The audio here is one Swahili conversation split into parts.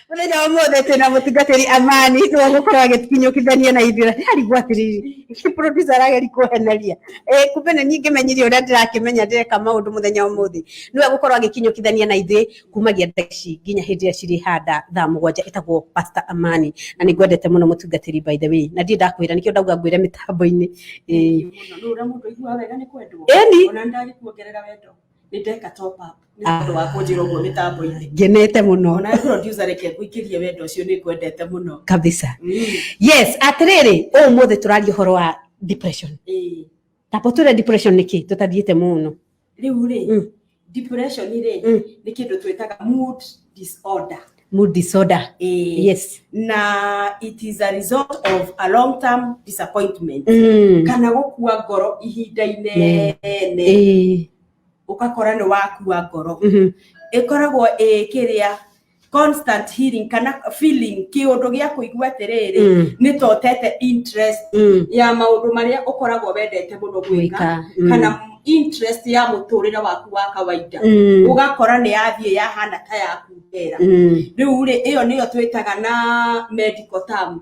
Mũthenya ũmũthĩ tena mũtungatĩri Amani nĩ gũkorwo agĩkinyũkithania na ithira harĩ gwatiriri producer arageri kũheneria kumbe nĩ niĩ ngĩmenyirie ũrĩa ndĩrakĩmenya ndĩreka maũndũ mũthenya ũmũthĩ nĩwe gũkorwo agĩkinyũkithania na ithuĩ kumagia ndeci nginya hĩndĩ ĩrĩa cirĩ handa thaa 7 ĩtagwo Pastor Amani na nĩ ngwendete mũno mũtungatĩri by the way na ndiĩ ndakwĩra nĩkĩo ndauga ngwĩre mĩtambo-inĩ mũno mũndũ aigua wega nĩ kwendwo ona ndagĩkuongerera wendo nĩndeka top up nĩ wa kũnjĩra ũguo mĩtambo-inĩ ngenete mũno ona producer reke ngũikĩrie wendo ũcio nĩ ngwendete mũno kabisa yes atĩrĩrĩ ũmũthĩ tũraria ũhoro wa depression tapo tũre depression nĩkĩ tũtathiĩte mũno rĩu rĩ depression rĩ nĩ kĩndũ twĩtaga mood disorder yes na it is a result of a long term disappointment kana gũkua ngoro ihinda inene ukakora nĩ wakua ngoro ĩkoragwo ĩkĩrĩa constant healing kana feeling kĩũndũ gĩa kũigua atĩrĩrĩ nĩ totete interest ya maũndũ marĩa ũkoragwo wendete mũno gwĩka kana interest ya mũtũrĩre waku wa kawaida ugakora nĩ yathie yahana ta yaku ndera rĩu rĩ ĩyo nĩyo twĩtaga na medical term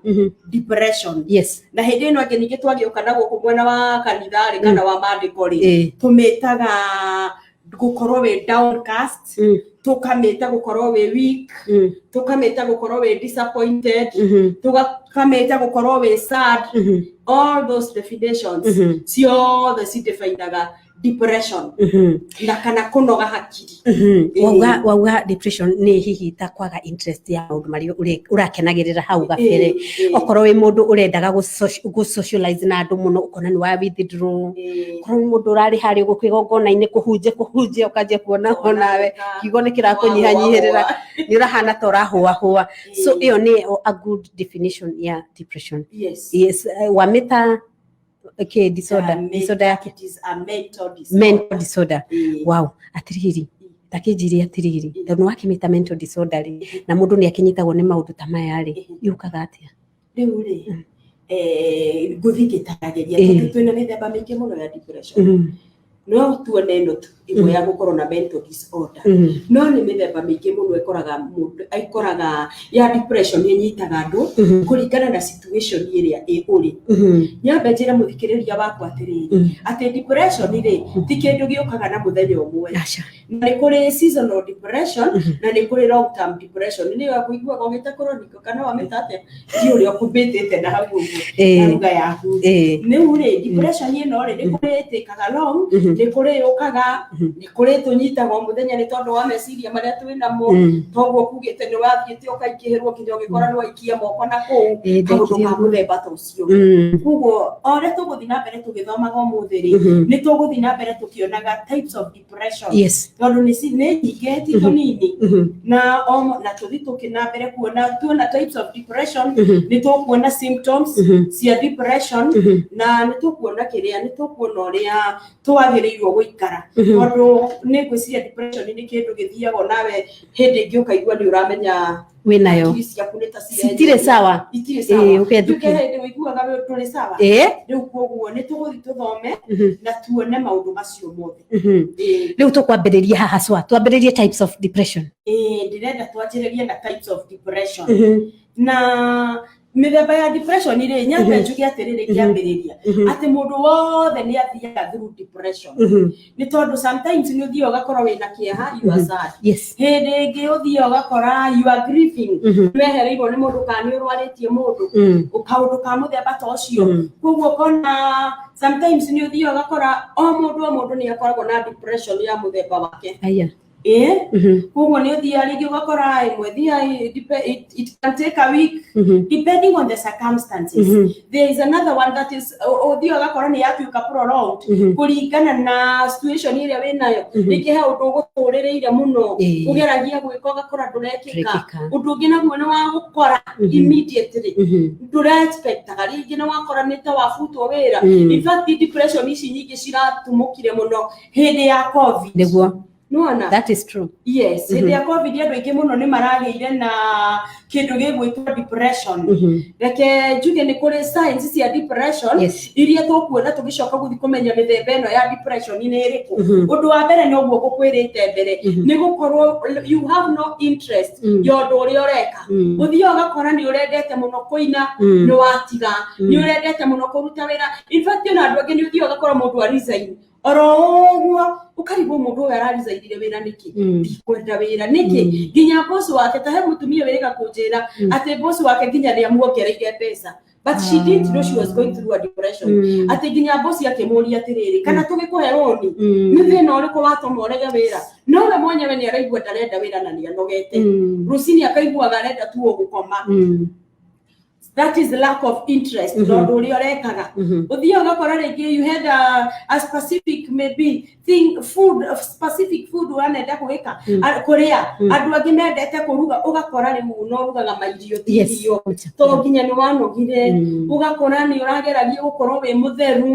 depression yes na hĩndĩ ĩno angĩ ningĩ twagĩũka na gũkũ mwena wa kanitha rĩ kana wa maandĩko rĩ tũmĩtaga gũkorwo wĩ downcast tukamĩta gũkorwo wĩ weak tukamĩta gũkorwo wĩ disappointed tukamĩta gũkorwo wĩ sad all those definitions ciothe cidefainaga depression na kana kũnoga hakiri wauga depression nĩ hihi ta kwaga interest ya maũndũ marĩa ũrakenagĩrĩra hau gabere okorwo wĩ mũndũ ũrendaga gũ-socialize na andũ mũno ũkona nĩ wa withdraw korwo nĩ mũndũ ũrarĩ harĩ gũkwĩgongona-inĩ kũhunjia ũkanjia kuona onawe kiugo nĩ kĩrakũnyihanyihĩrĩra nĩ ũrahana ta ũrahũahũa so ĩyo nĩ a good definition ya depression yes wamĩta okay disorder yake it is a mental disorder wow atiriri takijiri atiriri tondũ wakimita mental disorder rĩ na mũndũ nĩ akinyitagwo nĩ maũndũ ta maya rĩ yukaga atĩa rĩu rĩ ngũthingĩtagĩria tondũ twĩna mĩthemba mĩingĩ mũno ya depression no tuone ĩno tu ĩmwe ya gũkorwo na mental disorder no nĩ mĩthemba mĩingĩ mũno ĩkoraga ya depression ĩnyitaga andũ kũringana na situation ĩrĩa ũrĩ nyambe njĩra mũthikĩrĩria wakwa atĩrĩrĩ atĩ depression rĩ ti kĩndũ gĩũkaga na mũthenya ũmwe na nĩ kũrĩ seasonal depression na nĩ kũrĩ long term depression nĩ wa kũigua gogĩte chronic kana wamĩta atĩa ti ũrĩa ũkũmbĩtĩte na hau ũguo na lugha yaku rĩu rĩ depression ĩno rĩ nĩ kũrĩ ĩtĩkaga long nĩ kũrĩ yũkaga nĩ kũrĩ tũnyitagwo mũthenya nĩ tondũ wa meciria marĩa twĩnamo toguo kugĩte nĩ wathiĩte ũkaingĩhĩrwo nginya ũgĩkora nĩ waikia moko na kũu kaũndũ ka mũthemba ta ũcio koguo o ũrĩa tũgũthiĩ na mbere tũgĩthomaga ũmũthĩ rĩ nĩ tũgũthiĩ na mbere tũkĩonaga types of depression tondũ nĩ nyingĩ ti tũnini na tũthiĩ tũkĩna mbere tuona types of depression nĩ tũkuona symptoms cia depression na nĩ tũkuona ũrĩa twagĩrĩirwo gũikara tondũ nĩ ngwĩciria depression nĩ kĩndũ gĩthiago nawe hĩndĩ ĩngĩ ũkaigua nĩ ũramenya wĩnayo citirĩ sawa hĩndĩ ũiguaga tũrĩ sawa rĩu koguo nĩ tũgũthiĩ tũthome na tuone maũndũ macio mothe rĩu tũkwambĩrĩria haha cwa twambĩrĩrie types of depression ndĩrenda twanjĩrĩrie na types of depression na mĩthemba ya depression rĩ nyambe njuge atĩrĩrĩ kĩambĩrĩria atĩ mũndũ wothe nĩ athiaga through depression nĩ tondũ sometimes nĩ ũthiaga ũgakora wĩna kĩeha you are sad hĩndĩ ĩngĩ ũthiaga ũgakora you are grieving wehereirwo nĩ mũndũ kana nĩ ũrwarĩtie mũndũ kaũndũ ka mũthemba ta ũcio koguo ũkona sometimes nĩ ũthiaga ũgakora o mũndũ nĩ akoragwo na depression ya mũthemba wake koguo nĩ ũthiaga rĩngĩ ũgakora it can take a week depending on the circumstances there is another one that is ũthiaga ũgakora nĩ yatuĩka prolonged kũringana na situation ĩrĩa wĩnayo rĩngĩ he ũndũ ũgũtũrĩrĩire mũno ũgeragia gwĩka ũgakora ndũrekĩka ũndũ ũngĩ naguo nĩ wa gũkora immediately ndũrexpectaga rĩngĩ nĩ wakora nĩ ta wabutwo wĩra in fact depression ici nyingĩ ciratumũkire mũno hĩndĩ ya COVID nĩguo Nuona? That is true. Yes, hĩndĩ ya COVID andũ aingĩ mũno nĩ maragĩire na kĩndũ gĩgwĩtwo depression. Reke njuge nĩ kũrĩ signs cia depression iria tũkuona tũgĩcoka gũthiĩ kũmenya mĩthemba ĩno ya depression nĩ ĩrĩkũ. Ũndũ wa mbere no guo gũkwĩrĩte mbere nĩ gũkorwo you have no interest ya ũndũ ũrĩa ũreka. Ũthiĩ ũgakora nĩ ũrendete mũno kũina nĩ watiga, nĩ ũrendete mũno kũruta wĩra. In fact ona andũ angĩ nĩ ũthiĩ ũgakora mũndũ a resign. Oroguo ukarigwo mundu uyu ararizaidire wira niki ndikwenda wira niki nginya boss wake tahe mutumia wega kunjira ati boss wake nginya ni amuongereire pesa but she didn't know she was going through a depression ati nginya boss yake muria atiriri kana tugikuhe roni ni thina uriku watuma urege wira no we mwenyewe ni araigua ndarenda wira na ni anogete rusini akaigua arenda tu gukoma. That is lack of interest. Don't worry, you had a specific maybe thing, food, specific food wanenda kuweka Korea. Andu angi mendete kuruga ugakora ni muno rugaga mairio tirio. To nginya ni wanogire ugakora ni urageragia gukorwo wi mutheru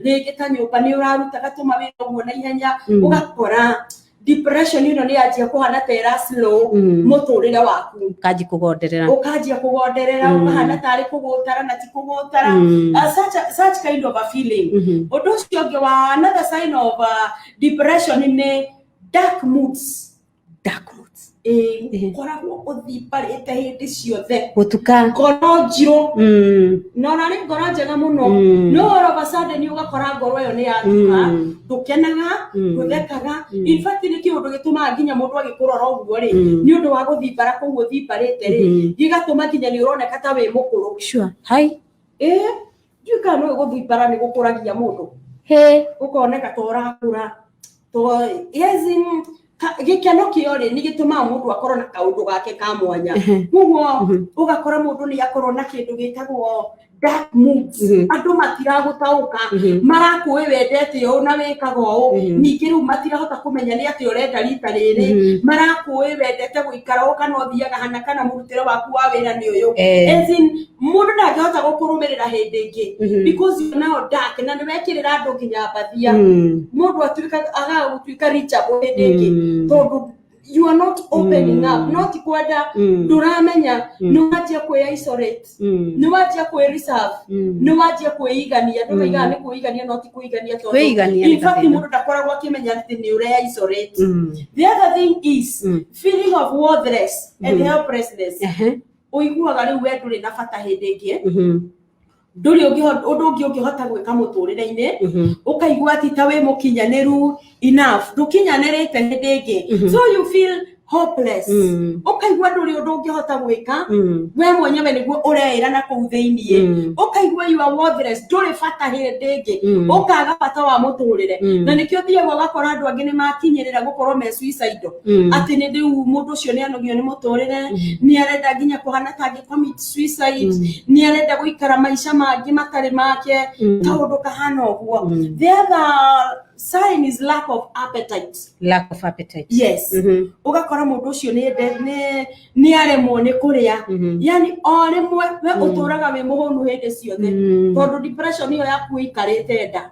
ringi ta nyumba ni uraruta gatuma wira uguo na ihenya ugakora depression ni yajia kuhana tera slow muturire waku ukaji kugonderera ukahana tari kugutara na ti kugutara such kind of a feeling. Undu ucio wa another sign of depression ni dark moods. Koragwo uthiparite hindi ciothe gutuka ngoro njiro no na ni ngoro njega muno no all of a sudden ugakora ngoro yo ni yatuka dukenaga duthekaga. In fact ni kiundu gituma nginya mundu agikurora uguo ri ni undu wa guthipara kuu uthiparite ri gigatuma nginya ni uroneka ta wi mukuru. Sure. Hai Juka no guthipara ni gukuragia mundu ukoneka to urakura to yezin gikeno kiori ni gituma mundu akorwo na kaundu gake ka mwanya mugo ugakora mundu ni akorwo na kindu gitagwo dark moods andu matiragutauka marakuwe wendete yo na wekaga o ningi ru matirahota kumenya ni ati urenda rita riri marakuwe wendete guikara kana uthiaga hana kana murutire waku wa wira ni uyu ezin mundu ndangihota gukurumirira hindi ingi because you now dark na ni wekirira andu nginya bathia mundu atuika agagutuika reachable hindi ingi tondu you are not opening up, not kwenda duramenya no wajia ku isolate no wajia ku reserve no wajia kuigania no igane kuigania not kuigania to in fact mundu ndakoragwo akimenya ati ni ure isolate. The other thing is feeling of worthless and helplessness. Uiguaga riu we nduri na bata hindi ingi nduri ungihota gwika muturire-ini ukaigua ati ta we mukinyaniru enough ndukinyanirite hindi ingi so you feel hopeless ukaigua nduri undu ungihota gwika we mwenyewe niguo ureira na kuu thiini ukaigua you are worthless nduri bata hindi ingi ukaga bata wa muturire na nikio thiaga ugakora andu angi ni makinyirira gukorwo me suicide ati ni ndiu mundu ucio ni anogio ni muturire ni arenda nginya kuhana tangi commit suicide ni arenda guikara maisha mangi matari make taundu kahana uguo. The other sign is lack of appetite. Yes. Ugakora mundu ucio ni aremwo ni kuria yani o rimwe we uturaga we muhonu hindi ciothe tondu depression iyo yaku ikarite nda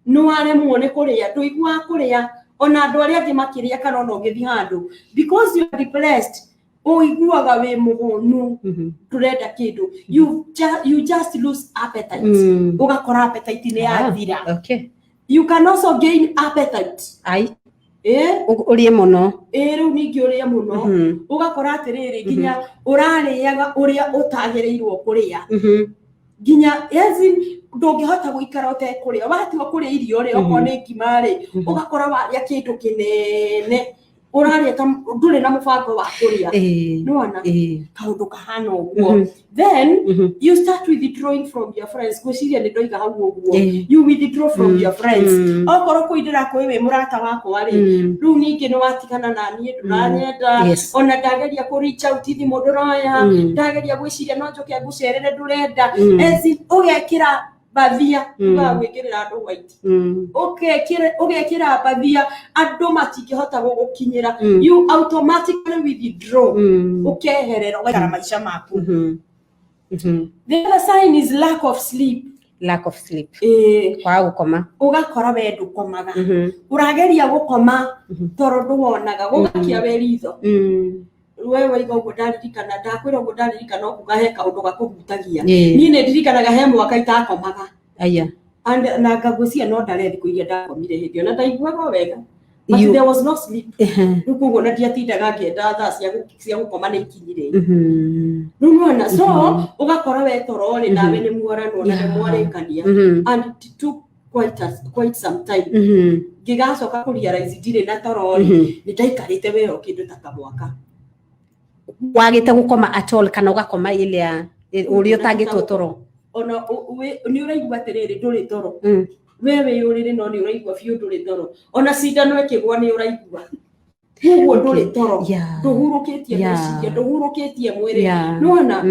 no aremwo ni kuria nduigua kuria ona andu aria angi makiria kana ona ungithi handu because you are depressed uiguaga we muhonu turenda kindu you just lose appetite ugakora appetite ni yathira. Okay. You can also gain appetite. Urie muno riu ningi uria muno ugakora atiriri nginya urariaga uria utagirirwo kuria nginya yezi ndungihota guikara utekuria watiga kuria irio ri okwo ni ngimari ugakora waria kindu kinene uraria nduri na mubango wa kuria nuona kaundu kahana uguo then you start withdrawing from your friends gwiciria ni ndoiga hau uguo you withdraw from your friends okoro kuidira kwi we murata wako ari riu ningi ni watigana na nie nduranyenda ona ndageria ku reach out thi mundu roya ndageria gwiciria no njoke ngucerere ndurenda ezi ugekira bathia gwikirira andu white ugekira bathia andu matingihota gugukinyira you automatically withdraw ukeherera ugakara maisha maku. The other sign is lack of sleep. lack of sleep kwa gukoma ugakora we ndukomaga urageria gukoma toro nduwonaga gugakia we ritho wewe igo gudaririkana ndakwira gudaririkana okugahe kaundu gakugutagia ni ne ndirikanaga he mwaka itakomaga aya and na ngagucia no ndarethi kuiria ndakomire hindi na ndaiguaga wega but there was no sleep rukugo na ndiatindaga ngienda thaa cia gukoma ni ikinyire nunuona so ugakora we toro ri nawe ni muorano na mwarikania and it took quite some time gigacoka kurealize ndire na toro ri ni ndaikarite weho kindu ta kamwaka wagite gukoma at all kana ugakoma ile uri utangitwo toro ona ni uraigua atiriri nduri toro wewe urire no ni uraigua biu nduri toro ona cindano ikigwa ni uraigua huo nduri toro nduhurukitie meciria nduhurukitie mwiri nona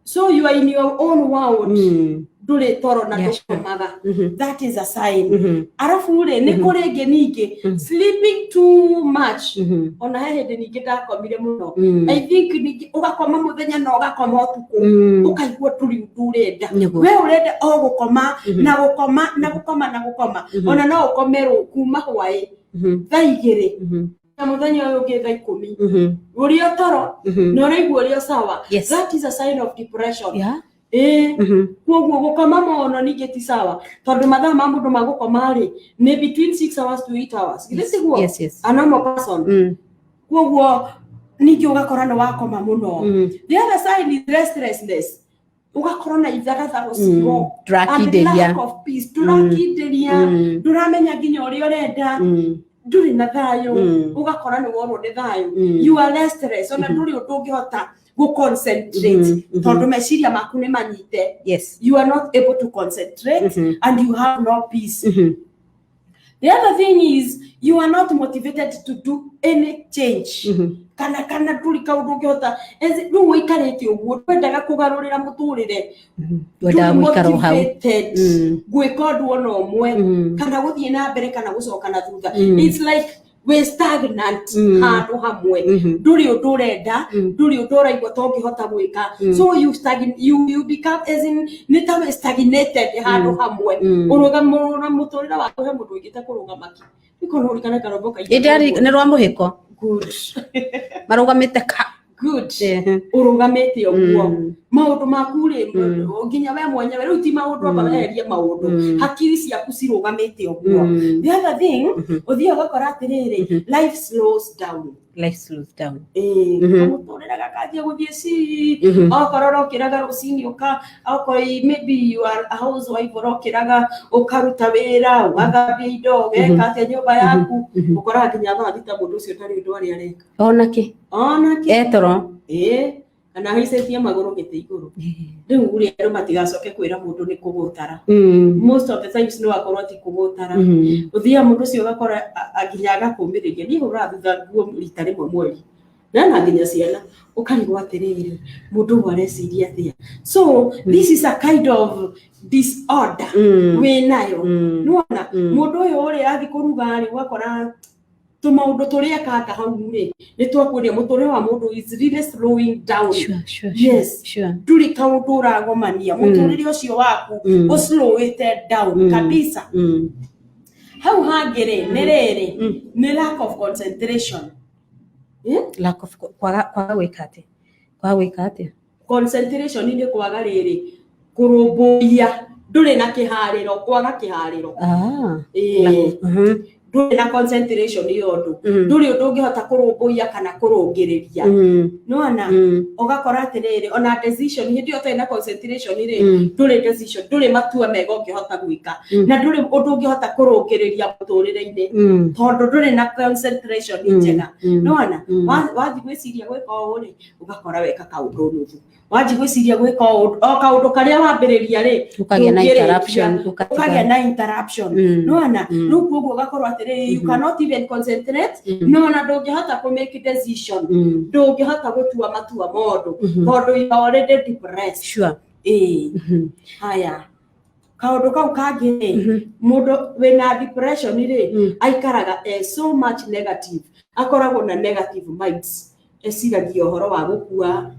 so you are in your own world nduri toro na ndukomaga that is a sign arafu ure ni kuri ngingi sleeping too much ona hehede ningi ndakomire muno I think ningi ugakoma muthenya no ugakoma utuku ukaigua turi ndurenda we urenda o gukoma na gukoma na gukoma na gukoma ona no ukomerwo kuma hwae thaigire na muthenya uyu ngi thaa 10 uri toro no uraigua uri sawa that is a sign of depression kuoguo gukoma mono ningi ti sawa tondu mathaa ma mundu magukoma ri ni between 6 hours to 8 hours githiguo a normal person kuoguo ningi ugakora no wakoma muno the other side is restlessness ugakora na ithagatha gucigo drakideria lack of peace drakideria nduramenya nginya uri urenda nduri na thayo ugakora ni worwo ni thayo you are restless ona nduri undu ungihota go concentrate tondu meciria maku ni manyite you are not able to concentrate and you have no peace the other thing is you are not motivated to do any change kana nduri kaundu ungihota ru wikarite uguo twendaga kugarurira muturire wenda gwikara hau gwika undu ona umwe kana guthie na mbere kana gucoka na thutha it's like we stagnant handu hamwe nduri undu urenda nduri undu uraigua tongihota gwika so you become as in nitawe stagnated handu hamwe urugamura muturira waku he mundu wigite kurugamaki ikono urikana karoboka idari ni rwa muhiko good marugamite good urugamite uguo maundu maku ri nginya we mwenyewe riu ti maundu abaheria maundu hakiri ciaku cirugamite uguo the other thing uthio gakora atiriri life slows down muturira gakathie guthie si okororo kiraga rucini uka okoi maybe you are a housewife orokiraga ukaruta wira ugathambia indo ugeka atia nyumba yaku ukora nginya thaa thita mundu ucio tari undu ari areka onake etoro kana hicetie maguru gite iguru riu uri andu matigacoke kwira mundu ni kugutara most of the times no akorwo ti kugutara uthia mundu ucio gakora aginya agakumiriria ni hura thutha guo rita rimwe mweri na nginya ciana ukarigwa atiriri mundu wareciria atia so this is a kind of disorder we nayo nuona mundu uyu uri athi kuruga ri wakora tumaundu turia kaka hau ri ni twakuria muturire wa mundu is really slowing down sure nduri kaundu uragomania muturire ucio waku o slow it down kabisa hau hangire nerere ni lack of concentration lack of kwaga wikate concentration ni kwaga riri kurumbuia nduri na kihariro kwaga kihariro nduri na concentration yondu nduri undu ungihota kurumbuia kana kurungiriria nona ugakora atiriri ona decision hindi yo tena concentration ri nduri decision nduri matua mega ungihota gwika na nduri undu ungihota kurungiriria muturire-ini tondu nduri na concentration njega nona wathi gwiciria gwika uri ugakora weka kaundu nuthu wathi gwiciria gwika o kaundu karia wambiriria ri ukagia na interruption nona nuko ugakorwa atiriri you cannot even concentrate nona ndungihota ku make decision ndungihota gutua matua modu tondu you are already depressed haya kaundu kau kangi mundu wina depression ri aikaraga so much negative akoragwo na negative minds esiragia uhoro wa gukua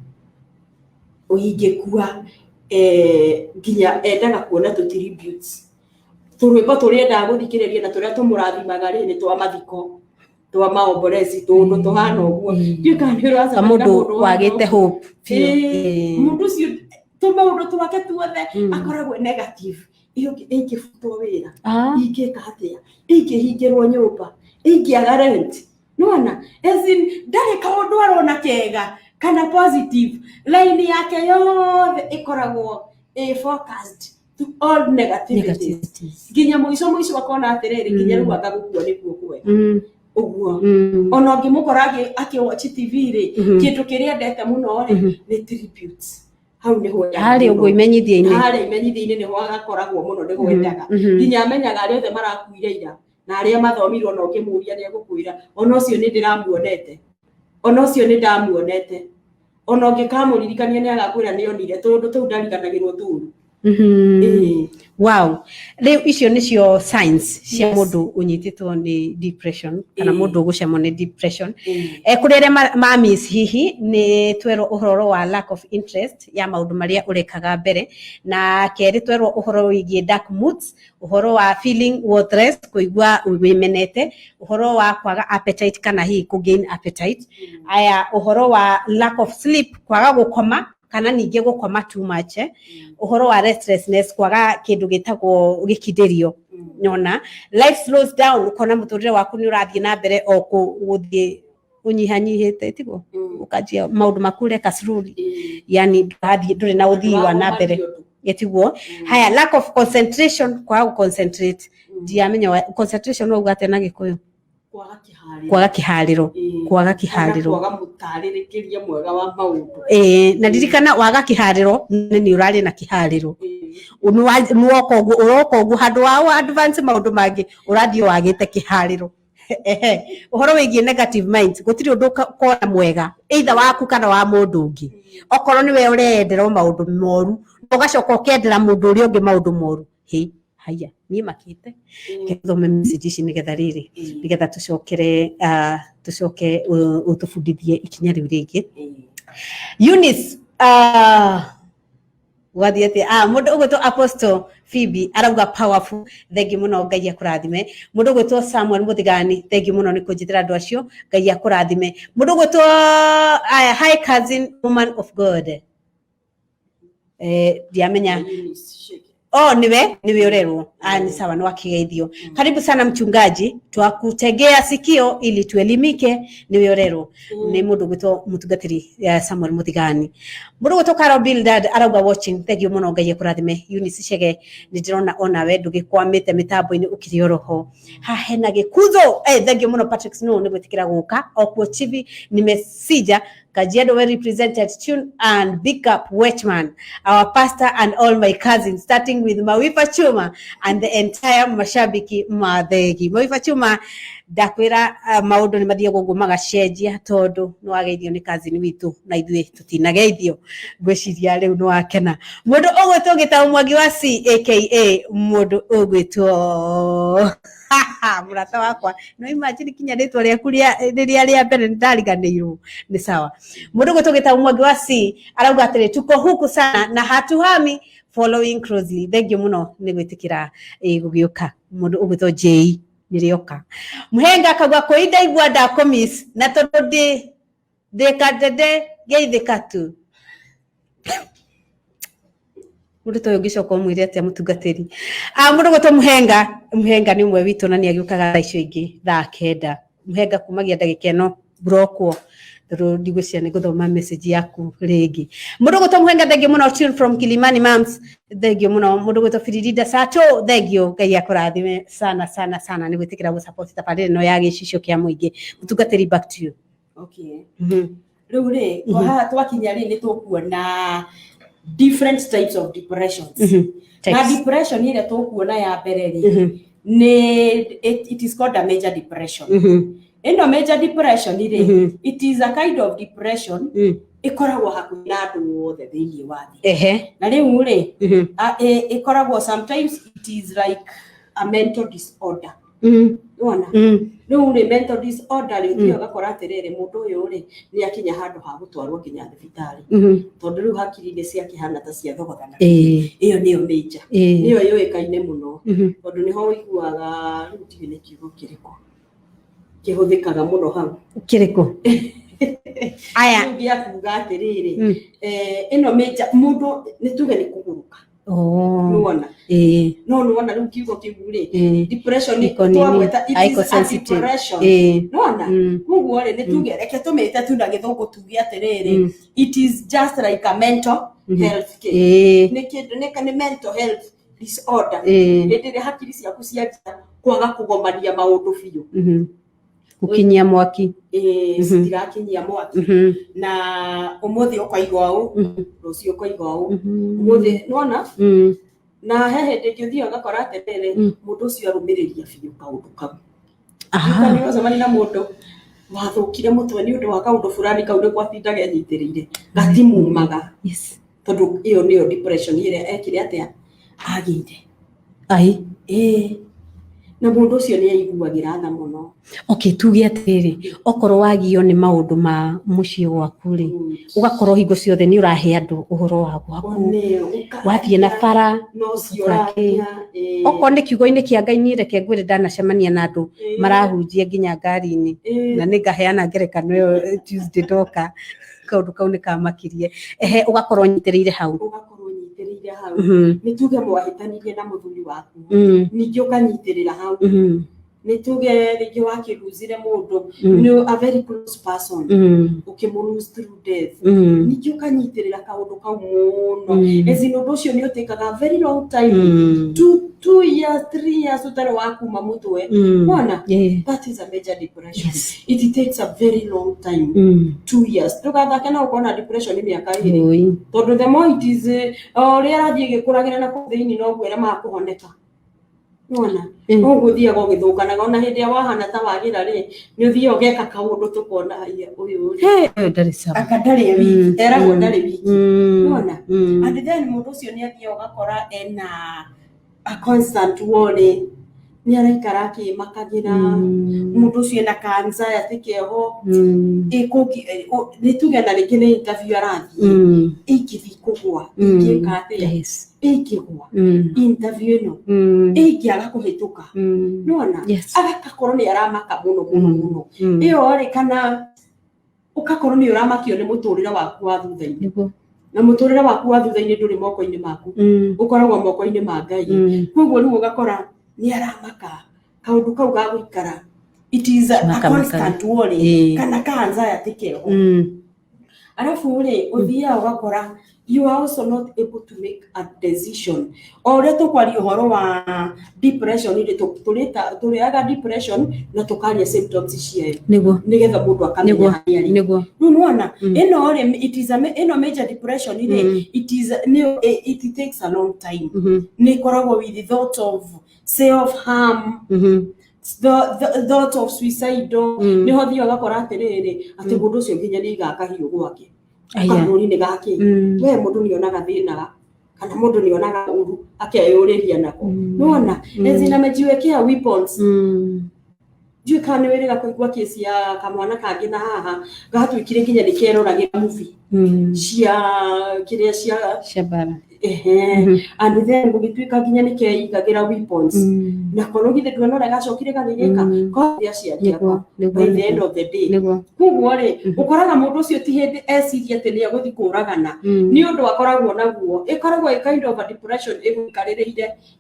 uingikua nginya endaga kuona tu tributes turwimbo turia guthikiriria na turia tumurathimaga ri ni twa mathiko twa maombolezi tundu tuhana uguo ndiukaniuraza mundu wagite hope mundu cio tumaundu twake tuothe akoragwo negative iyo ingifutwo wira ingika atia ingihingirwo nyumba ingiaga rent nona ezin ndari kaundu arona kega kana positive line yake yothe ikoragwo focused to all negativities ginya muico bakona atiriri ginya riu akagukua nikuo kwe uguo ona ngimukoragi akiwatch TV ri kindu kiria ndete muno ri ni tributes hau ni ho hari uguo imenyithia-ini ni ho agakoragwo muno ni gwendaga ginya amenyaga ari othe marakuire ira na aria mathomirwo no ngimuria ni egukwira ona ucio ni ndiramuonete ona ucio ni ndamuonete ona ngikamuririkania ni agakwira ni onire tondu tu ndariganagirwo thuru wow leo icio nicio signs cia mundu unyititwo ni depression kana mundu gucemwo ni depression kurere mamis hihi ni twero uhoro wa lack of interest ya maundu maria urekaga mbere na keri twero uhoro wigie dark moods uhoro wa feeling worthless kuigua wimenete uhoro wa kwaga appetite kana hihi ku gain appetite aya uhoro wa lack of sleep kwaga gukoma kana ninge gukoma too much uhoro wa restlessness kwaga kindu gitagwo gikidirio nyona life slows down ukona muturire waku ni urathie na mbere o guthie unyihanyihite tigo ukajia maundu makure kasruri yani hathie nduri na uthii wa na mbere getiguo haya lack of concentration kwaga concentrate ndiamenya concentration no ugate na gikuyu kwaga kihariro kwaga mutaririkiria mwega wa maundu na ndirikana waga kihariro ni urari na kihariro uroko gu handu wa advance maundu mangi urathio wagite kihariro uhoro wigie negative minds gutiri undu kona mwega either waku kana wa mundu ungi okoro ni we urendera maundu moru ugacoka ukendera mundu uri ungi maundu moru haya ni makite kethome message ici nigetha riri nigetha tucoke utufundithie ikinya riu ringi Eunice wathiete mundu ugwitwo Apostle Phoebe arauga powerful thengi muno Ngai akurathime mundu ugwitwo Samuel Muthigani thengi muno ni kunjithira andu acio Ngai akurathime mundu ugwitwo hi cousin woman of God diamenya niwe urerwo ni sawa ni wakigeithio karibu sana mchungaji twakutegea sikio ili tuelimike niwe urerwo ni mundu gwitwo mutungatiri Samuel Muthigani mundu gwitwo Carol Bildad arauga watching thank you muno Ngai akurathime Eunice Chege nidirona ona we ndugikwamite mitambo-ini ukiri roho hena gikuzo thank you muno Patrick Snow ni gwitikira guka okuo chivi nimesija Kajiado well represented tune and big up Watchman our pastor and all my cousins starting with Mawifa Chuma and the entire mashabiki mathegi Mawifa Chuma dakwira maundu ni mathie gugumaga cenjia tondu no ageithio ni cousin witu na ithuĩ tutinageithio ngwiciria riu no wakena mundu ugwitwo Gitau Mwangi wa C aka mundu ugwitwo murata wakwa no imagine kinya ritwa riaku riria mbere ndariganirwo ni sawa mundu ugwitwo Gitau Mwangi wa C arauga atiri tuko huku sana na hatuhami following closely thank you muno ni gwitikira gugiuka mundu ugwitwo J nirioka muhenga akagwa koida igwa da komis na tondu de kadede geithika tu mundu toyo gicoka mwire ati mutungatiri mundu gwato muhenga ni umwe witu na ni agiukaga icio ingi thaa kenda muhenga kumagia ndagika ino brokwo ro ndigwiciria ni guthoma message yaku ringi mundu gwato muhenga thank you muno chill from Kilimani Moms thank you muno mundu gwato Firidida Sato thank you Ngai akurathime sana ni gwitikira gu support tabarire no ya gicicio kia muingi mutungatiri back to you okay riu ri twakinya ri ni tukuona different types of depressions na depression ile tukuona ya mbere ri ni it is called a major depression eno major depression ile it is a kind of depression ikoragwo hakuhi na andu othe thiini wa thi na riu ri ikoragwo sometimes it is like a mental disorder Unaona no uri mental disorder ri ugakora atiriri mundu uyu ri ni akinya handu ha gutwarwo kinya thibitari tondu riu hakiri ni cia kihana ta cia thogothana iyo niyo major niyo yoikaine muno tondu niho wiguaga riu tige ni kiugo kiriko kihuthikaga muno hau kiriko aya ngia kuga atiriri ino major mundu ni tuge ni kuguruka nuona no nuona riu kiugo kigure depression ni twagweta it is a depression nuona muguo ri ni tuge reke tumite tu na githungu tuge atiriri it is just like a mental health care ni kindu ni mental health disorder ndire hakiri ciaku ciaja kwaga kugomania maundu biu gukinyia mwaki citirakinyia mwaki na umuthi ukaigwa u rucio ukaigwa u umuthi nuona na hehe ndingithia gakora aterere mundu ucio arumiriria biu kaundu kau ni wazamani na mundu wathukire mutwe ni undu wa kaundu fulani kaundu kwatinda genyitiriire gatimumaga tondu iyo niyo depression ire ekire atia agire ai na mundu ucio ni aiguagira tha muno tuge atiriri okorwo wagio ni maundu ma mucie gwaku ri ugakorwo hingo ciothe ni urahe andu uhoro wa gwaku wathie na bara no ciurakia okorwo ni kiugo-ini kia Ngai ni reke ngwire ndanacemania na andu marahunjia nginya ngari-ini na ni ngaheana ngerekano iyo Tuesday ndoka kaundu kau ni kamakirie ugakorwo nyitiriire hau ni tuge mwahitanirie na muthuri waku ningi ukanyitirira hau ni tuge ringi wakiruzire mundu no a very close person ukimuruse through death ningi ukanyitirira kaundu kau muno ezino ndocio ni utekaga very long time 2 years 3 years utare waku mamutwe unaona that is a major depression it takes a very long time 2 years tugatha kana ukona depression ni miaka iri tondu the more it is ori arathie gikuragira na kuthini no gwera makuhoneka unaona uguthia gogithukanaga ona hindi ya wahana ta wagira ri ni uthie ogeka kaundu tukona haya uyu ndari sawa akadari wiki era ndari wiki unaona and then mundu ucio ni athie ogakora ena a constant worry ni araikara akimakagira mundu ucio ena anxiety keho ikuki ni tuge na rĩngĩ nĩ interview arathie ikithi kugwa ikika atia ikigwa interview ino ikiaga kuhituka nuona agakorwo ni aramaka muno iyo ri kana ukakorwo ni uramakio ni muturire waku wa thutha-ini na muturire waku wa thutha-ini nduri moko-ini maku ukoragwo moko-ini ma Ngai koguo riu ugakora ni aramaka kaundu kau ga guikara it is a constant worry kana ka anxiety keho arafu ri uthia ugakora you are also not able to make a decision ore to kwari uhoro wa depression ile tuliaga depression na tukaria symptoms cia nigetha mundu akamenya hali niguo nuona ino ore it is a major depression ile it takes a long time ni koragwo with the thought of self harm the thought of suicide ni hothio gakora atiriri ati mundu ucio nginya ni igakahiu gwake kanuri ni gaki we mundu ni onaga thina kana mundu ni onaga uru akeyuriria nako nuona ezina majiwekea weapons juu kana wiri gakoigwa kesi ya kamwana kangi na haha gatwikire nginya ni keroragira movie cia kiria cia bara and then gugitwika nginya ni keigagira weapons na kono githe ndona gacokire gagigika ko ya ciaria by the end of the day kuguo ri ukoraga mundu ucio ti hindi esiria ati ni aguthi kuragana ni undu akoragwo naguo ikoragwo a kind of a depression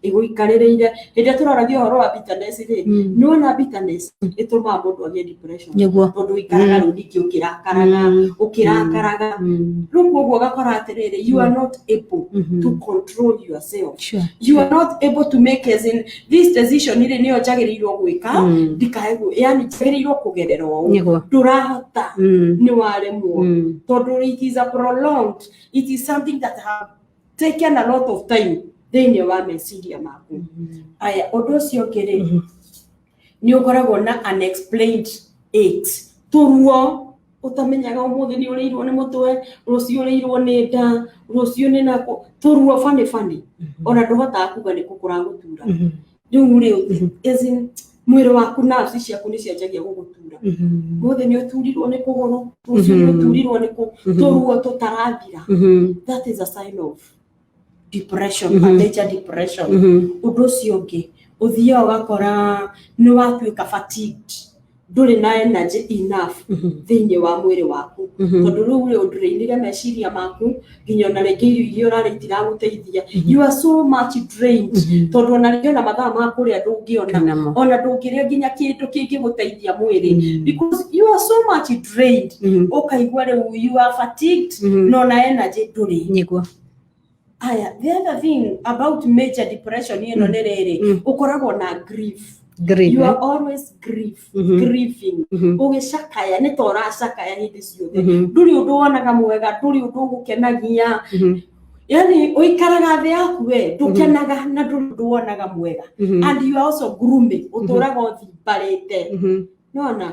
iguikarireire hindi turoragia horo wa bitterness ri nuona bitterness ituma mundu age depression tondu ikaraga rudiki ukirakaraga rungu guo gakora atiriri you are not able to control yourself you are not able to make as in this decision ile niyo jagirirwo gwika ndikaego yani jagirirwo kugererwo turahota ni waremwo tondu it is a prolonged it is something that have taken a lot of time then wa meciria maku aya undu cio kiri ni ukoragwo na unexplained aches turuo utamenyaga umuthi ni ureirwo ni mutwe rucio ureirwo ni nda rucio ni nako turuo fani ona nduhota kuga ni kukura gutura riu ri as in mwĩrĩ waku nerves ciaku nĩ cianjagia gũgũtura mothe nĩ ũturirwo nĩ kũgũrũ rũciũ nĩ ũturirwo nĩ tũruo tũtarathira that is a sign of depression a major depression ũndũ ũcio ũngĩ ũthiaga ũgakora nĩ watuĩka fatigued ndũrĩ na energy enough thĩinĩ wa mwĩrĩ waku tondũ rĩu ndũrĩinire meciria maku nginya ona rĩngĩ irio ũrarĩa itiragũteithia you are so much drained tondũ ona rĩngĩ ona mathaa ma kũrĩa ndũngĩona ona ndũngĩrĩa nginya kĩndũ kĩngĩgũteithia mwĩrĩ because you are so much drained ũkaigua rĩu you are fatigued no na energy ndũrĩ nĩguo. Aya, the other thing about major depression ĩno nĩ rĩrĩ ũkoragwo na grief. You are always grieving. Ũgĩcakaya nĩ ta ũracakaya hĩndĩ ciothe. Ndũrĩ ũndũ wonaga mwega, ndũrĩ ũndũ ũgũkenagia. Yani ũikaraga thĩ yaku we, ndũkenaga na ndũrĩ ũndũ wonaga mwega. And you are also gloomy. Ũtũraga ũthimbarĩte. Nona?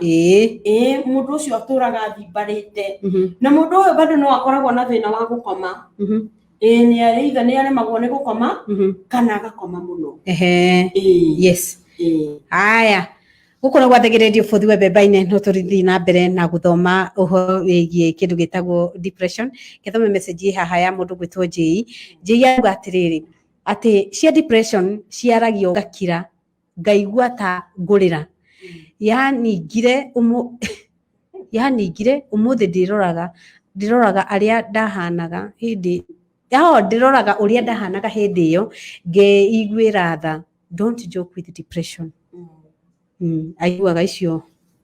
Mũndũ ũcio atũraga thimbarĩte. Na mũndũ ũyũ bado no akoragwo na thĩna wa gũkoma. Nĩ aremagwo nĩ gũkoma kana agakoma mũno. Yes. Aya gukorwo gwathagĩrĩrio bũthi we mbemba-inĩ no tũrithi na mbere na gũthoma ũhoro wĩgiĩ kĩndũ gĩtagwo depression. Gĩthome message haha ya mũndũ gwĩtwo Jay auga atĩrĩrĩ atĩ cia depression ciaragio gakira ngaigua ta ngũrĩra yaningire ũmũthĩ ndĩroraga arĩa ndahanaga hĩndĩ ndĩroraga ũrĩa ndahanaga hĩndĩ ĩyo ngeiguĩra tha. Don't joke with depression. Aiguaga icio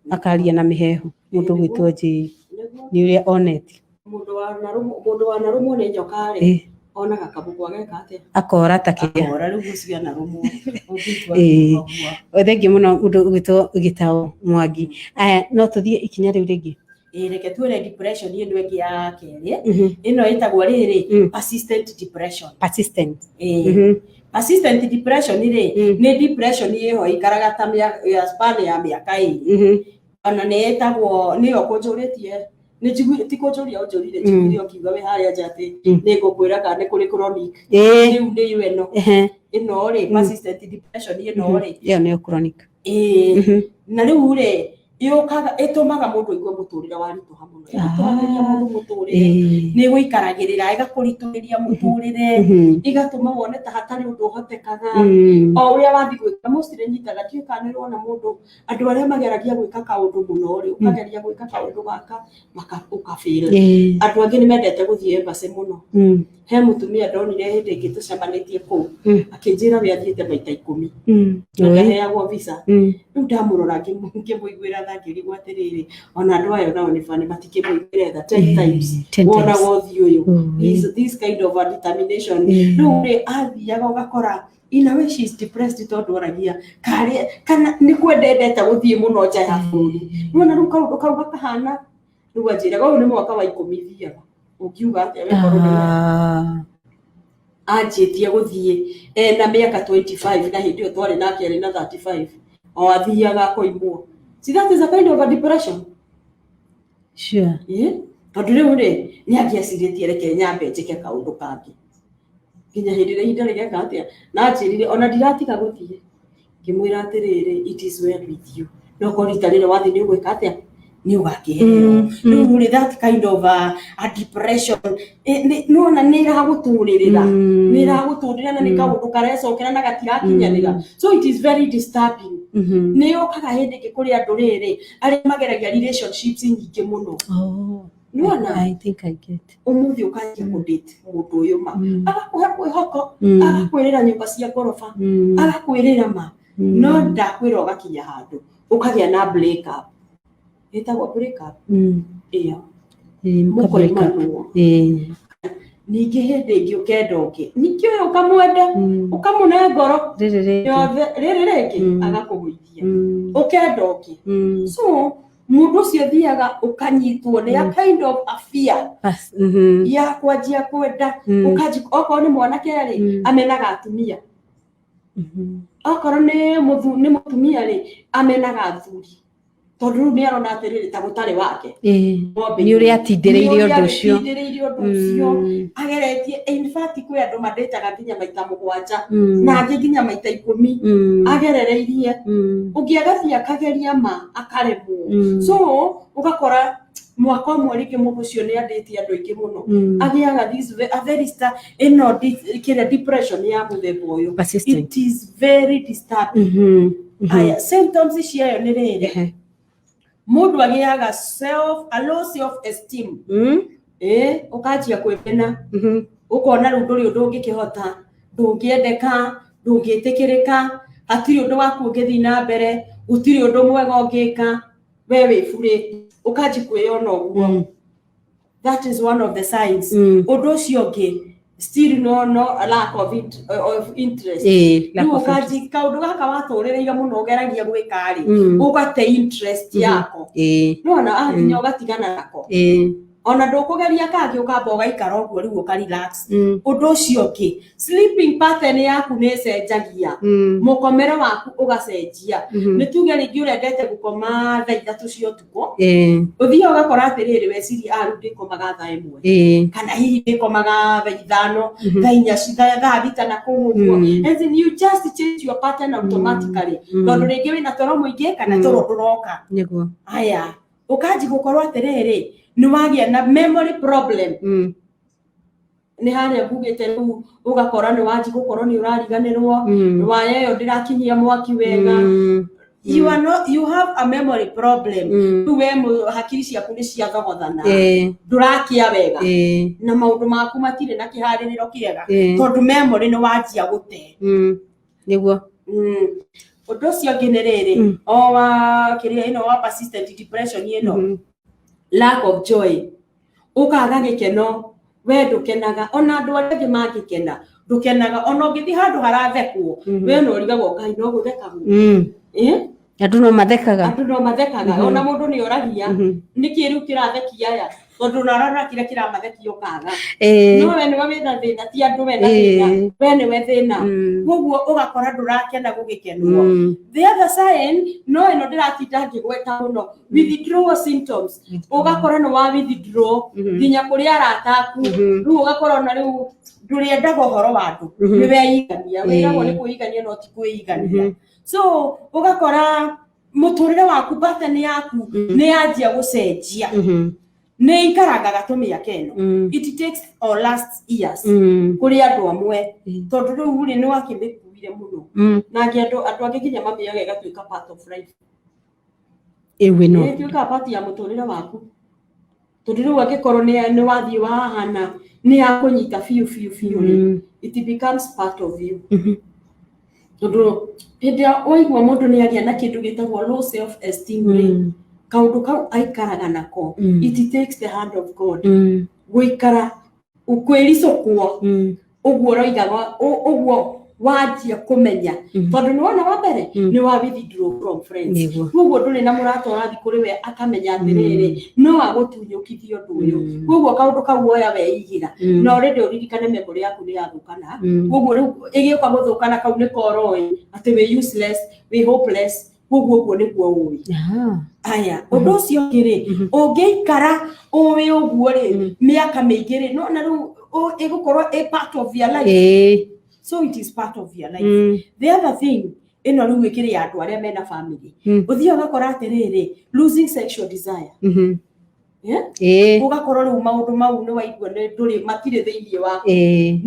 akaria na mĩhehu mũndũ gwĩtwo Jay nĩ ũrĩa onete mũndũ wanarũmwo nĩ nyoka rĩ onaga kabũkũ ageka atĩa akora ta kĩrĩa akora rĩu gũcio anarũmwo thengiũ mũno mũndũ gwĩtwo Gĩtaũ Mwangi. Aya no tũthiĩ ikinya rĩu rĩngĩ. Reke tuone depression ĩno ĩngĩ ya kerĩ ĩno ĩtagwo rĩrĩ persistent depression. Persistent depression nĩ depression ĩho ikaraga ta span ya mĩaka ĩrĩ ona nĩ ĩtagwo nĩyo kũnjũrĩtie nĩ ti kũnjũria ũnjũrire njiguire ũkiuga we harĩa nja atĩ nĩ ngũkwĩra kana nĩ kũrĩ chronic rĩu nĩ ĩno rĩ persistent depression ĩno rĩ ĩyo nĩyo chronic na rĩu rĩ yokaga ĩtũmaga mũndũ aigue mũtũrĩre waritũha mũno ĩgatũragĩria mũndũ mũtũrĩre nĩ gũikaragĩrĩra ĩgakũritũrĩria mũtũrĩre ĩgatũma wone ta hatarĩ ũndũ ũhotekaga o ũrĩa wathiĩ gwĩka mũcirĩ nyitaga ndiũĩ kana nĩ wona mũndũ andũ arĩa mageragia gwĩka kaũndũ mũno rĩ ũkageria gwĩka kaũndũ gaka ũkabĩra andũ angĩ nĩ mendete gũthiĩ embassy mũno he mũtumia ndonire hĩndĩ ĩngĩ tũcemanĩtie kũu akĩnjĩra we athiĩte maita 10 akaheagwo visa rĩu ndamũrora ngĩmũiguĩra tha ngĩrigwo atĩrĩrĩ ona andũ aya nao nĩ bani matikĩmũiguĩre tha 10 times wona wothi ũyũ this kind of a determination rĩu rĩ athiaga ũgakora ina we she is depressed tondũ oragia kana nĩ kwendete gũthiĩ mũno nja ya bũrũri wona rĩu kaũndũ kau gakahana rĩu anjĩraga ũyũ nĩ mwaka wa 10 thiaga ũkiuga atĩa we korwo anjĩtie gũthiĩ na mĩaka 25 na hĩndĩ ĩyo twarĩ nake arĩ na 35 o athiaga kũimwo. See, that is a kind of a depression. Sure. Tondũ rĩu rĩ nĩ angĩacirĩtie reke nyambe njĩke kaũndũ kangĩ nginya hĩndĩ ĩrĩa ihinda rĩgeka atĩa na anjĩrire ona ndiratiga gũthiĩ ngĩmwĩra atĩrĩrĩ it is well with you no ko rita rĩrĩ wathiĩ nĩ ũgwĩka atĩa nĩ ũgakĩheo rĩu rĩ that kind of a depression nĩona nĩ ĩragũtũrĩrĩra na nĩ kaũndũ karecokera na gatirakinyanĩra so it is very disturbing. Nĩ yokaga hĩndĩ ĩngĩ kũrĩ andũ rĩrĩ arĩa mageragia relationships nyingĩ mũno nĩwona I think I get ũmũthĩ ũkanjia kũdate mũndũ ũyũ ma agakũhe kwĩhoko agakwĩrĩra nyũmba cia ngoroba agakwĩrĩra ma no ndakwĩra ũgakinya handũ ũkagĩa na break up ĩtagwo break up ĩyo mũkoimanwo ningĩ hĩndĩ ĩngĩ ũkenda ũngĩ ningĩ ũyũ ũkamwenda ũkamũne ngoro rĩrĩ rĩngĩ agakũgũithia ũkenda ũngĩ so mũndũ ũcio thiaga ũkanyitwo nĩ a kind of a fear ya kwanjia kwenda ũkanjia okorwo nĩ mwanake rĩ amenaga atumia okorwo nĩ mũtumia rĩ amenaga athuri tondu ni arona atiriri ta gutari wake ni uri atindireirio undu ucio ageretie in fact kwi andu mandetaga nginya maita 7 na angi nginya maita 10 agerereirie ungi agathia akageria ma akaremwo so ugakora mwaka umwe rĩngĩ mũndũ ũcio nĩ andĩtie andũ aingĩ mũno agĩaga this a very kĩrĩa depression ya mũthemba ũyũ it is very disturbing aya symptoms ciayo nĩ rĩrĩ mũndũ agĩaga a low self esteem ũkanjia kwĩmena ũkona rĩu ndũrĩ ũndũ ũngĩkĩhota ndũngĩendeka ndũngĩtĩkĩrĩka hatirĩ ũndũ waku ũngĩthiĩ na mbere gũtirĩ ũndũ mwega ũngĩka we wĩbũrĩte ukaji kweyona uguo that is one of the signs ũndũ ũcio ũngĩ still no a lack of interest ukaji kaũndũ gaka watũrĩrĩire mũno ũgeragia gwĩka rĩ ũgate interest yako nona ahinya ũgatigana nako ona ndũkũgeria kangĩ ũkamba ũgaikara ũguo rĩu ũka-relax ũndũ ũcio ũngĩ sleeping pattern yaku nĩ ĩcenjagia mũkomere waku ũgacenjia nĩ tuge rĩngĩ ũrendete gũkoma thaa 3 cia ũtukũ ũthiĩ ũgakora atĩrĩrĩ weciria rĩu ndĩkomaga thaa 1 kana hihi ndĩkomaga thaa 5 thaa 4 thaa 6 na kũu ũguo and then you just change your pattern automatically tondũ rĩngĩ wĩna toro mũingĩ kana toro ndũroka nĩguo aya ũkanji gũkorwo atĩrĩrĩ nĩ wagĩa na memory problem nĩ harĩa mbugĩte rĩu ũgakora nĩ wanji gũkorwo nĩ ũrariganĩrwo nĩ wayeyo ndĩrakinyia mwaki wega you have a memory problem rĩu we hakiri ciaku nĩ ciathogothana ndũrakia wega na maũndũ maku matirĩ na kĩharĩrĩro kĩega tondũ memory nĩ wanjia gũte nĩguo ũndũ ũcio ũngĩ nĩ rĩrĩ o wa kĩrĩa ĩno wa persistent depression ĩno lack of joy ukaga gĩkeno we ndũkenaga ona andũ arĩa angĩ mangĩkena ndũkenaga ona ũngĩthiĩ handũ harathekwo we no ũrigagwo Ngai no gũthekagwo andũ no mathekaga ona mũndũ nĩ oragia nĩkĩ rĩu kĩrathekia aya tondũ narara kĩrĩa kĩramathekia ũkaga no we nĩwe wĩna thĩna ti andũ wena thĩna we nĩwe thĩna koguo ũgakora ndũrakena gũgĩkenwo the other sign no ĩno ndĩratinda ngĩgweta mũno withdrawal symptoms ũgakora nĩ wa withdraw nginya kũrĩ arata aku rĩu ũgakora ona rĩu ndũrĩendaga ũhoro wa andũ nĩ weigania wĩragwo nĩ kwĩigania no ti kwĩigania so ũgakora mũtũrĩre waku pattern yaku nĩ yanjia gũcenjia nĩ ikarangaga tũmĩaka ĩno it takes or last years kũrĩ andũ amwe tondũ rĩu rĩ nĩ wakĩmĩkuire mũno na andũ angĩ nginya mamĩaga ĩgatuĩka part of life ĩtuĩkaga part ya mũtũrĩre waku tondũ rĩu angĩkorwo nĩ wathiĩ wahana nĩ yakũnyita biũ it becomes part of you tondũ hĩndĩ ya waigua mũndũ nĩ agĩa na kĩndũ gĩtagwo low self esteem kaundu kau aikaraga nako it takes the hand of God guikara ukwĩricũkwo ũguo roigaga ũguo wanjia kũmenya tondũ nĩ wona wa mbere nĩ wa withdraw from friends koguo ndũrĩ na mũrata ũrathi kũrĩ we akamenya atĩrĩrĩ no agũtunyũkithia ũndũ ũyũ koguo kaũndũ kau woya weigĩra na already ũririkane memory yaku nĩ yathũkana koguo rĩu ĩgĩũka gũthũkana kau nĩ koroi atĩ wĩ useless wĩ hopeless koguo nĩguo ũĩ aya ũndũ ũcio ũngĩ ũngĩikara ũĩ ũguo rĩ mĩaka mĩingĩ rĩ no na rĩu ĩgũkorwo a part of your life so it is part of your life the other thing ĩno rĩu ĩkĩrĩ andũ arĩa mena family ũthiĩ ũgakora atĩrĩrĩ losing sexual desire ũgakorwo rĩu maũndũ mau nĩ waigua ndũrĩ matirĩ thĩinĩ waku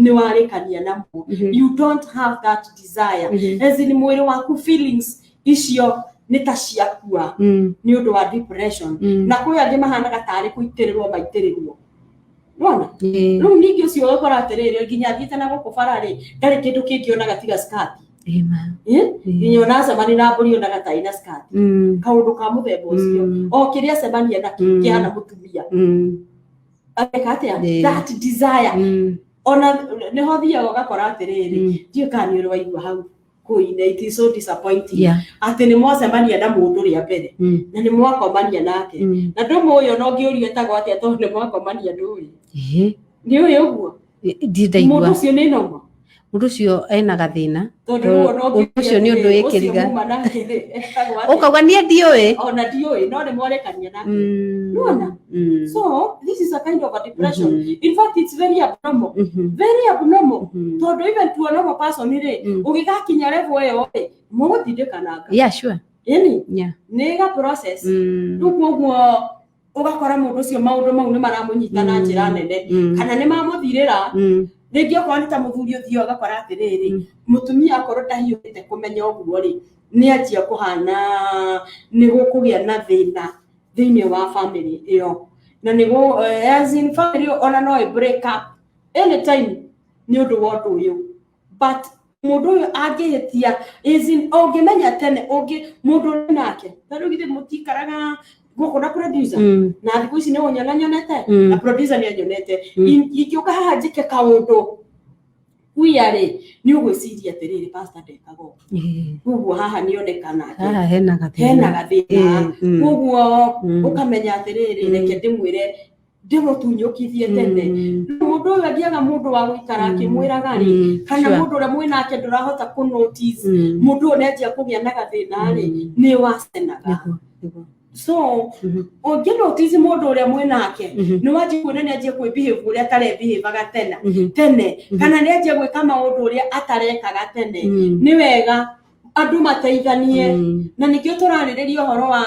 nĩ warĩkania namo you don't have that desire as in mwĩrĩ waku feelings icio nĩ ta ciakua nĩ ũndũ wa depression na kwĩ angĩ mahanaga tarĩ kũitĩrĩrwo maitĩrĩrwo Wona? Rĩu ningĩ ũcio ũgakora atĩrĩrĩ nginya athiĩte na gũkũ bara rĩ ndarĩ kĩndũ kĩngĩ onaga tiga skirt. Nginya onacemania na mbũri onaga ta ina skirt. Kaũndũ ka mũthemba ũcio. O kĩrĩa acemania nakĩo kĩhana mũtumia. Ageka atĩa? That desire. Ona nĩho thiaga ũgakora atĩrĩrĩ ndiũ kana nĩ ũraigua hau kuina it is so disappointing. Atĩ nĩ mwacemania na mũndũ rĩa mbere na nĩ mwakomania nake. Na ndũmũĩ no ngĩũrio etagwo atĩa tondũ nĩ mwakomania ndũĩ. Nĩ ũyũ ũguo. Mũndũ ũcio nĩ noma. mundu cio ena gathina tondu ucio ni undu wikiriga ukauga nie ndiui ona ndiui no ni mwarekania nake nuona so this is a kind of a depression in fact it's very abnormal tondu even to a normal person ri ugigakinya level eyo mugutindikanaga sure nega process rukuguo ugakora mundu cio maundu mau ni maramunyita na njira nene kana ni mamuthirira rĩngĩ okorwo nĩ ta mũthuri ũthiũ agakora atĩrĩrĩ mũtumia akorwo ndahiũrĩte kũmenya ũguo rĩ nĩ anjia kũhana nĩ gũkũgĩa na thĩna thĩinĩ wa family ĩyo na nĩguo as in family ona no break up anytime nĩ ũndũ wa ũndũ ũyũ but mũndũ ũyũ angĩhĩtia as in ũngĩmenya tene mũndũ ũrĩ nake tondũ githĩ mũtikaraga gũkũ na producer na thikũ ici nĩ nyonete na producer nĩ anyonete ingĩũka haha njĩke kaũndũ kuyarĩ nĩ ũgwĩciria atĩrĩrĩ pastor ndekago ũguo haha nĩ onekana hena gathĩna ũguo ũkamenya atĩrĩrĩ reke ndĩmwĩre ndĩmũtunyũkithie tene mũndũ ũyũ athiaga mũndũ wa gũikara akĩmwĩraga rĩ kana mũndũ ũrĩa mwĩnake ndũrahota kũnotice mũndũ ũyũ nĩanjia kũgĩa na gathĩna rĩ nĩ wacenaga so ũngĩnotice mũndũ ũrĩa mwĩnake nĩ wanjia kuona nĩ anjia kwĩbehave ũrĩa atarebehavaga tene kana nĩ anjia gwĩka maũndũ ũrĩa atarekaga tene nĩ wega andũ mateithanie na nĩkĩo tũrarĩrĩria ũhoro wa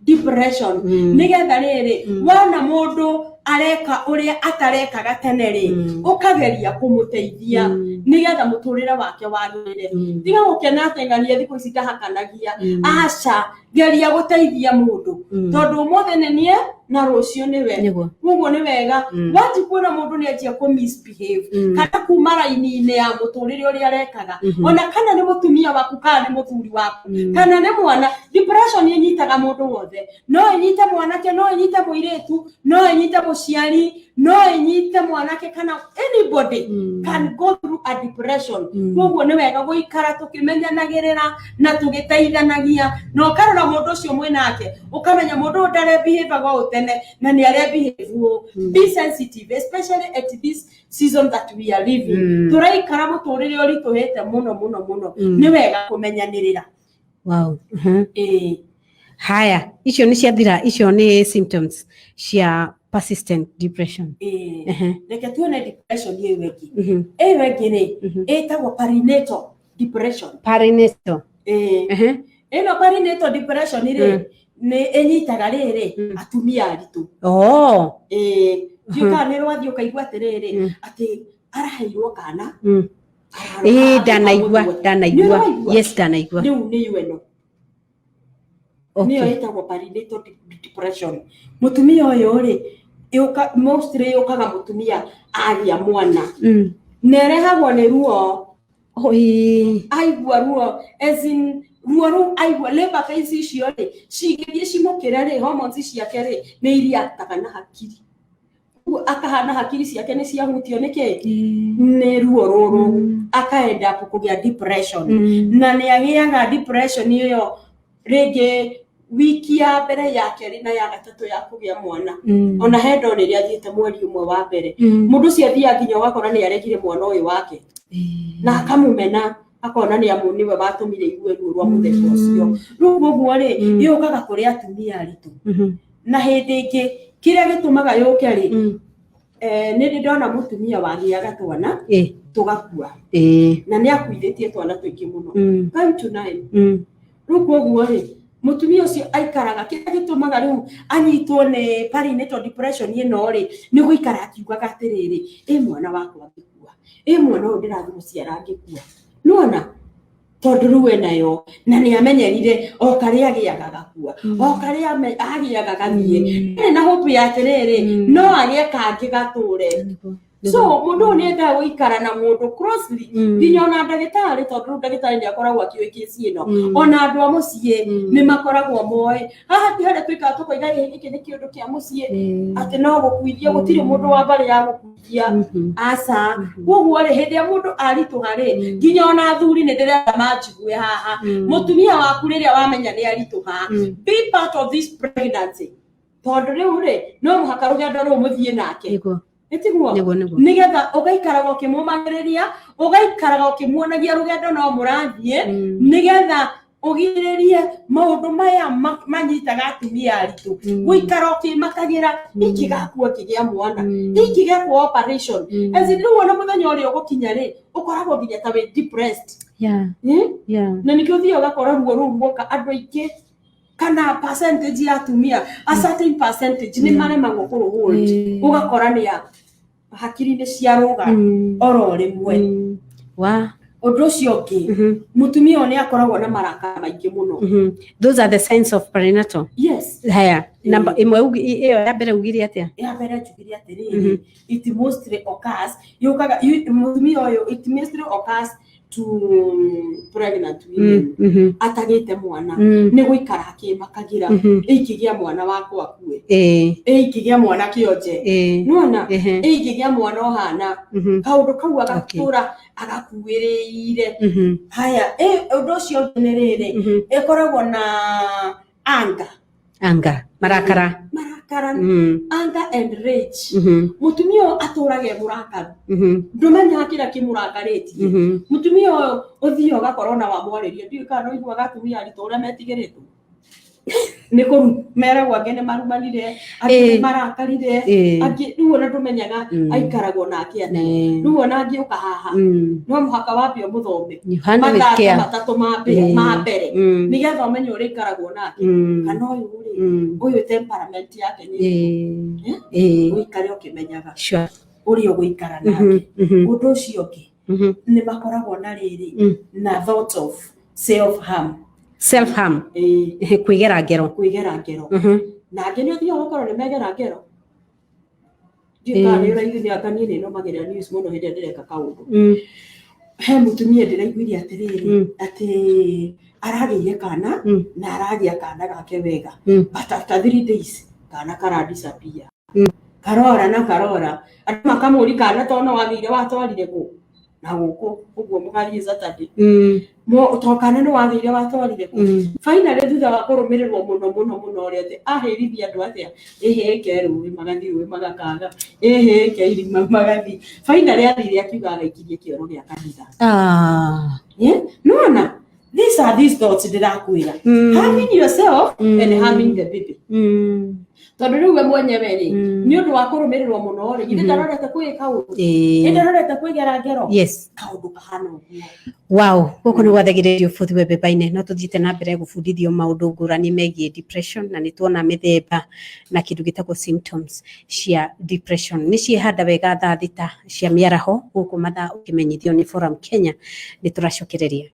depression nĩgetha rĩrĩ wona mũndũ areka ũrĩa atarekaga tene rĩ ũkageria kũmũteithia nĩgetha mũtũrĩre wake wagĩrĩre tiga gũkena atengania thikũ ici ndahakanagia aca geria gũteithia mũndũ tondũ ũmũthĩ nĩ niĩ na rũciũ nĩwe koguo nĩ wega wanji kuona mũndũ nĩ anjia kũ misbehave kana kuma raini-inĩ ya mũtũrĩre ũrĩa arekaga ona kana nĩ mũtumia waku kana nĩ mũthuri waku kana nĩ mwana depression ĩnyitaga mũndũ wothe no ĩnyite mwanake no ĩnyite mũirĩtu no ĩnyite mũciari no ĩnyite mwanake kana anybody can go through a depression koguo nĩ wega gũikara tũkĩmenyanagĩrĩra na tũgĩteithanagia na ũkarora mũndũ ũcio mwĩnake ũkamenya mũndũ ũyũ ndarebehavaga ũũ tene na nĩ arebehave be sensitive especially at this season that we are living tũraikara mũtũrĩre ũritũhĩte mũno nĩ wega kũmenyanĩrĩra haya icio nĩ ciathira icio nĩ symptoms cia persistent depression reke tuone depression ĩyo ĩngĩ rĩ ĩtagwo perinatal depression ĩno perinatal depression rĩ nĩ ĩnyitaga rĩrĩ atumia aritũ ndiũka nĩ rwathiĩ ũkaigua atĩrĩrĩ atĩ araheirwo kana ndanaigua yes ndanaigua rĩu nĩ ĩno nĩyo ĩtagwo perinatal depression mũtumia ũyũ rĩ mostly yũkaga mũtumia agĩa mwana na ĩrehagwo nĩ ruo aigua ruo as in ruo rũu aigua labor pains icio rĩ cingĩthiĩ cimũkĩre rĩ hormones ciake rĩ nĩ iria ataga na hakiri akahana hakiri ciake nĩ ciahutio nĩkĩ nĩ ruo rũrũ akaenda kũgĩa depression na nĩ agĩaga depression ĩyo rĩngĩ wiki ya mbere ya kerĩ na ya gatatũ ya kũgĩa mwana ona hendo rĩrĩa athiĩte mweri ũmwe wa mbere mũndũ ũcio athiaga nginya ũgakora nĩ aregire mwana ũyũ wake na akamũmena akona nĩ amu nĩwe watũmire igue ruo rwa mũthemba ũcio rĩu ũguo rĩ yũkaga kũrĩ atumia aritũ na hĩndĩ ĩngĩ kĩrĩa gĩtũmaga yũke rĩ nĩ ndona mũtumia wagĩaga twana tũgakua na nĩ akuithĩtie twana tũingĩ mũno come to nine rĩu ũguo rĩ mũtumia ũcio aikaraga kĩrĩa gĩtũmaga rĩu anyitwo nĩ perinatal depression ĩno rĩ nĩ gũikara akiugaga atĩrĩrĩ mwana wakwa angĩkua mwana ũyũ ndĩrathiĩ gũciara angĩkua nuona tondũ rĩu enayo na nĩ amenyerire o karĩa agĩaga gakua o karĩa agĩaga gathiĩ nĩ na hope ya atĩrĩrĩ no agĩe kangĩ gatũre so mũndũ ũyũ nĩ endaga gũikara na mũndũ closely nginya ona ndagĩtarĩ tondũ rĩu ndagĩtarĩ nĩ akoragwo akĩũĩ kĩci ĩno ona andũ a mũciĩ nĩ makoragwo moĩ haha ti harĩa tũikara tũkoiga gĩkĩ nĩ kĩũndũ kĩa mũciĩ atĩ no gũkuithia gũtirĩ mũndũ wa mbarĩ ya gũkuithia aca koguo rĩ hĩndĩ ĩrĩa mũndũ aritũha rĩ nginya ona athuri nĩ ndĩrenda manjigue haha mũtumia waku rĩrĩa wamenya nĩ aritũha be part of this pregnancy tondũ rĩu rĩ no mũhaka rũgendo rũu mũthiĩ nake etiguo Niguo. nigetha ugaikaraga ukimumagiriria ugaikaraga ukimuonagia rugendo no murathie nigetha ugiririe maundu maya manyitaga atumia aritu guikara ukimakagira ikigakua kigia mwana ikigakua operation as in wona muthenya uri ugukinya ri ukoragwo nginya ta we depressed na nikio thio gakora ruo rumboka andu aingi kana percentage ya atumia a certain percentage ni maremagwo kuruhuri ugakora ni ya hakiri ni ciaruga oro rimwe undu ucio ungi mutumia ni akoragwo na marakara maingi muno. Those are the signs of perinatal. Yes. Haya namba imwe iyo ya mbere ugiri atia ya mbere tugiri atiri it mostly occurs yukaga mutumia oyo it mostly occurs to pregnant women atagite mwana ni guikara akimakagira ikigia mwana wakwa akue ikigia mwana kionje nona ikigia mwana ohana kaundu kau agatura agakuiriire haya undu ucio ni riri ikoragwo na anger marakara anger and rage mutumia aturage murakaru ndumenya kila kimurakariti mutumia uthio gakorwo na wamwariria ndiu kana igwa gatumia aritora metigeretu niko mera gwake marumanire ati marakarire angi ruona tumenyaga aikaragwo nake ati ruona angi ukahaha no muhaka wapio muthombe matatu mambere nigetha umenye uri ikaragwo nake kana uyu temperament yake ni uikare ukimenyaga uri uguikara nake undu ucio ungi ni makoragwo na riri na thought of self harm kwigera ngero na ngene thio gukoro ni megera ngero ndikari uraigithia akanini no magera news muno hindi ndireka kaundu he mutumia ndiraiguirie atiriri ati aragiye kana na aragia kana gake wega but after 3 days kana kara disappear karora ati makamuri kana tona wathire watwarire ku na guku uguo mukari Saturday mo tokana no wathire watwarire ku finally thutha wa kurumirirwo muno ri ati ahirithia andu atia keru magathi magakaga keiri magathi finally athire akiuga agaikirie kioro gia kanitha no these are these thoughts ndirakwira harming yourself and harming the baby tondu riu we mwenyewe ri ni undu wa kurumirirwo muno ri githĩ ndarorete kwika undu ndarorete kwigera ngero kaundu kahana uguo wow guku ni gwathagiririo futhi webebe-ini no tuthiite na mbere gubundithio maundu ngurani megie depression na nituona mithemba na kindu gitagwo symptoms cia depression ni ciehanda wega thaa thita cia miaraho guku mathaa ukimenyithio ni Forum Kenya ni turacokereria